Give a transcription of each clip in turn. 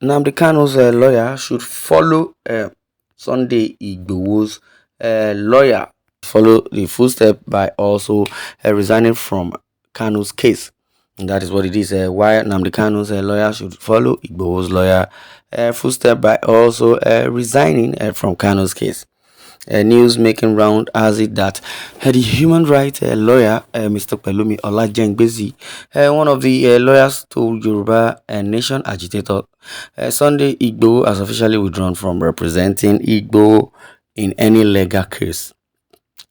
Nnamdi Kanu's lawyer should follow Sunday Igboho's lawyer, follow the footstep by also resigning from Kanu's case. And that is what it is. Why Nnamdi Kanu's lawyer should follow Igboho's lawyer footstep by also resigning from Kanu's case. News making round has it that the human rights lawyer, Mr. Pelumi Olajengbezi, one of the lawyers to Yoruba nation agitator, Sunday Igboho has officially withdrawn from representing Igboho in any legal case.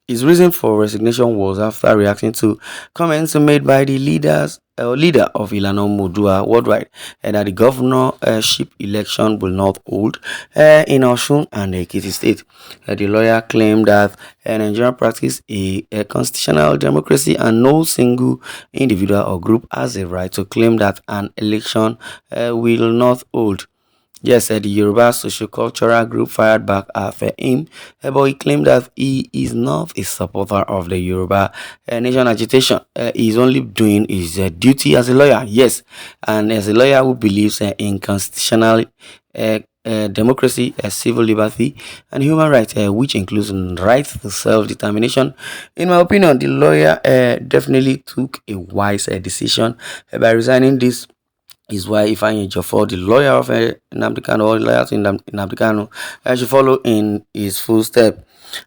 His reason for resignation was after reacting to comments made by the leader of Ilana Modua worldwide, and that the governorship election will not hold in Osun and Ekiti State. The lawyer claimed that Nigeria practice a constitutional democracy and no single individual or group has a right to claim that an election will not hold. Yes, the Yoruba social-cultural group fired back after him, but he claimed that he is not a supporter of the Yoruba nation agitation. He is only doing his duty as a lawyer, yes, and as a lawyer who believes in constitutional democracy, civil liberty, and human rights, which includes right to self-determination. In my opinion, the lawyer definitely took a wise decision by resigning. This is why Ifeanyi Ejiofor, the lawyer of Nnamdi Kanu, or lawyer to Nnamdi Kanu, should follow in his footsteps.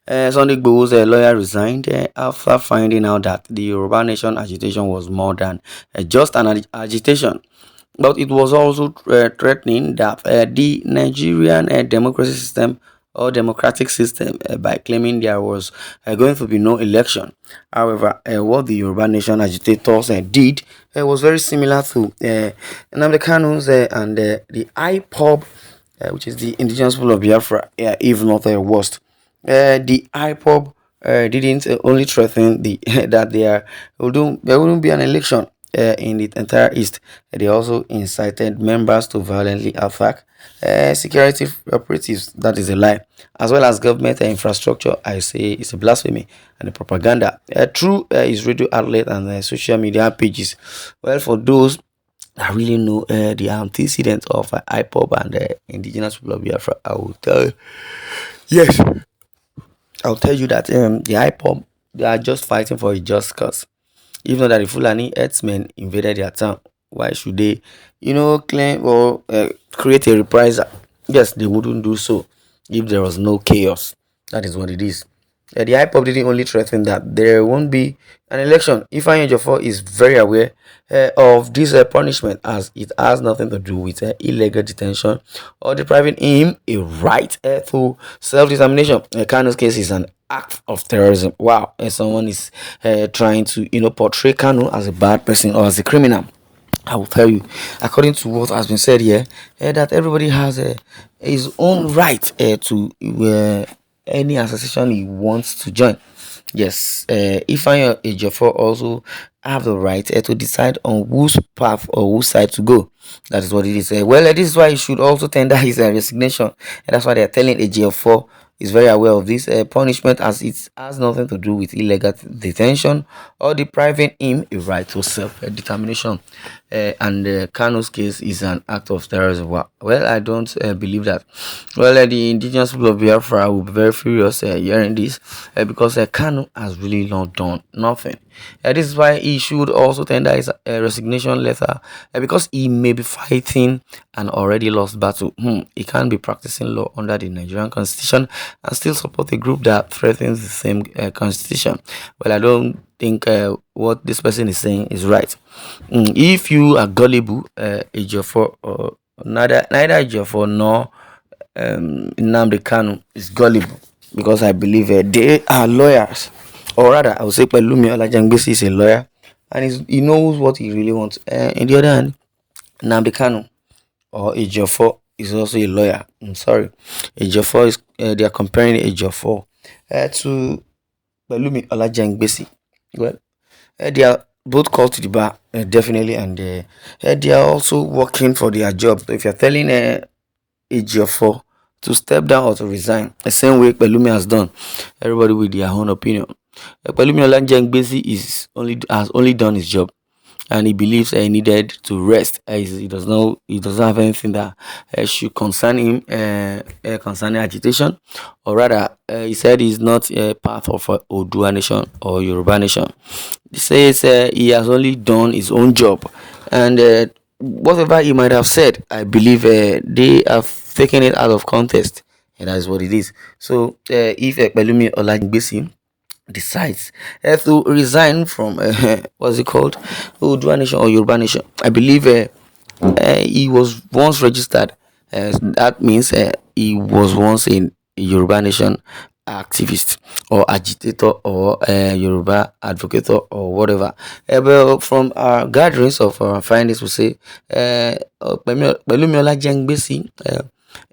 Sunday Igboho's lawyer resigned after finding out that the Yoruba Nation agitation was more than just an agitation, but it was also threatening that the Nigerian democracy system or democratic system by claiming there was going to be no election. However, what the Yoruba Nation agitators did was very similar to Nnamdi Kanu's and the IPOB, which is the indigenous people of Biafra, if not worst. The IPOB didn't only threaten that there wouldn't be an election in the entire East. They also incited members to violently attack security operatives. That is a lie. As well as government infrastructure, I say it's a blasphemy and a propaganda through his radio outlet and social media pages. Well, for those that really know the antecedents of IPOB and indigenous people of Biafra, I will tell you, yes, I'll tell you that the IPOB, they are just fighting for a just cause. Even though that the Fulani herdsmen invaded their town, why should they, claim or create a reprisal? Yes, they wouldn't do so if there was no chaos. That is what it is. The IPOP didn't only threaten that there won't be an election. Ifeanyi Ejiofor is very aware of this punishment, as it has nothing to do with illegal detention or depriving him a right to self-determination. Kanu's case is an act of terrorism. Wow, someone is trying to portray Kanu as a bad person or as a criminal. I will tell you, according to what has been said here, that everybody has his own right to any association he wants to join. Yes, Ifeanyi Ejiofor also have the right to decide on whose path or whose side to go. That is what it is. This is why he should also tender his resignation. And that's why they are telling Ejiofor is very aware of this punishment, as it has nothing to do with illegal detention or depriving him a right to self-determination. And Kanu's case is an act of terrorism. Well, I don't believe that. Well, the indigenous people of Biafra will be very furious hearing this because Kanu has really not done nothing. This is why he should also tender his resignation letter, because he may be fighting an already lost battle. He can't be practicing law under the Nigerian constitution and still support a group that threatens the same constitution. Well, I don't think what this person is saying is right. If you are gullible, Ejiofor, or neither Ejiofor nor Nnamdi Kanu is gullible, because I believe they are lawyers, or rather, I would say Pelumi Olajengbesi is a lawyer, and he knows what he really wants. In the other hand, Nnamdi Kanu or Ejiofor is also a lawyer. I'm sorry, Ejiofor is they are comparing Ejiofor to Pelumi Olajengbesi. Well, they are both called to the bar, definitely, and they are also working for their job. So if you're telling Ejiofor to step down or to resign, the same way Pelumi has done, everybody with their own opinion. Pelumi Olajengbesi has only done his job. and he believes he needed to rest. He doesn't have anything that should concern him concerning agitation, or rather, he said he's not a part of Odua nation or Yoruba nation. He says he has only done his own job, and whatever he might have said, I believe they have taken it out of context, and that is what it is. So, if Pelumi Olajigbesi decides to resign from what's it called, Odua nation or Yoruba nation, I believe he was once registered. That means he was once in Yoruba nation activist or agitator or Yoruba advocate or whatever. But from our gatherings of our findings, we say Pelumi Olajengbesi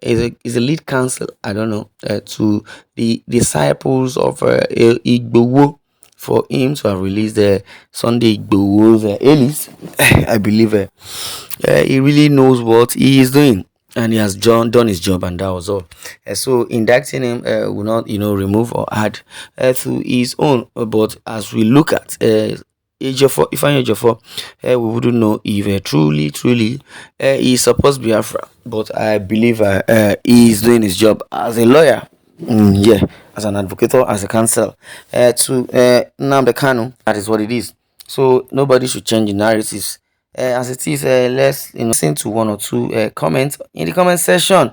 is a lead counsel, I don't know, to the disciples of Igboho, for him to have released the Sunday Igboho's Alice. I believe he really knows what he is doing, and he has done his job, and that was all. So indicting him will not, remove or add to his own. But as we look at Ejiofor, Ifeanyi Ejiofor, we wouldn't know if truly he supports Biafra. But I believe he is doing his job as a lawyer. Yeah, as an advocate, as a counsel to Nnamdi Kanu. That is what it is. So nobody should change the narratives as it is. Let's listen to one or two comments in the comment section.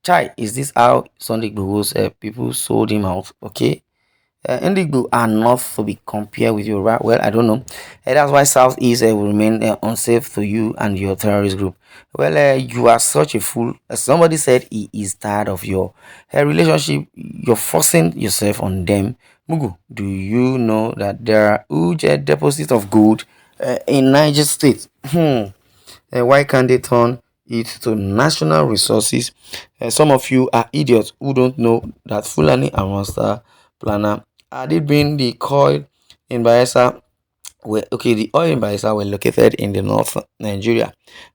Chai, is this how Sunday Igboho's people sold him out? Okay. Indigo are not to be compared with Yoruba. Well, I don't know. That's why Southeast will remain unsafe to you and your terrorist group. Well, you are such a fool. Somebody said he is tired of your relationship. You're forcing yourself on them. Mugu, do you know that there are huge deposits of gold in Niger State? Why can't they turn it to national resources? Some of you are idiots who don't know that Fulani and Monster Planner had it been the coil in Bayelsa. The oil in Bayelsa were located in the North Nigeria.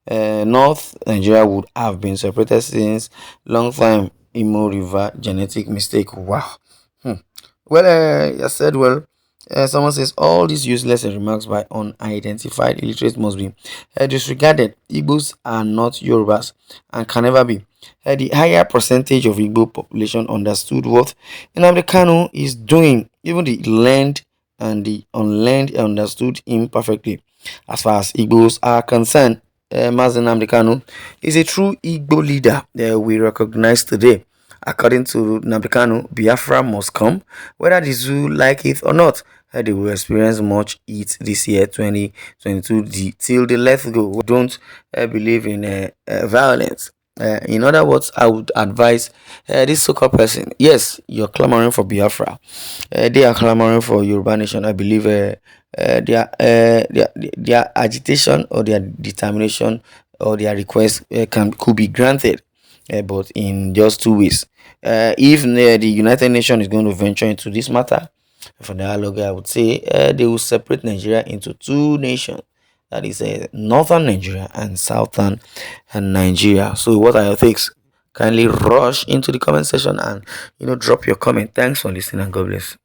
North Nigeria would have been separated since long time. Imo River genetic mistake. Wow. Well, I said well. Someone says all these useless remarks by unidentified illiterates must be disregarded. Igbos are not Yorubas and can never be. The higher percentage of Igbo population understood what Nnamdi Kanu is doing. Even the learned and the unlearned understood him perfectly. As far as Igbos are concerned, Mazi Nnamdi Kanu is a true Igbo leader that we recognize today. According to Nnamdi Kanu, Biafra must come, whether the zoo like it or not. They will experience much heat this year, 2022, till they let go. We don't believe in violence. In other words, I would advise this so-called person. Yes, you're clamoring for Biafra. They are clamoring for Yoruba nation. I believe their agitation or their determination or their request could be granted, but in just 2 ways. If the United Nations is going to venture into this matter for dialogue, I would say they will separate Nigeria into two nations. That is northern Nigeria and southern Nigeria. So, what are your takes? Kindly rush into the comment section and drop your comment. Thanks for listening and God bless.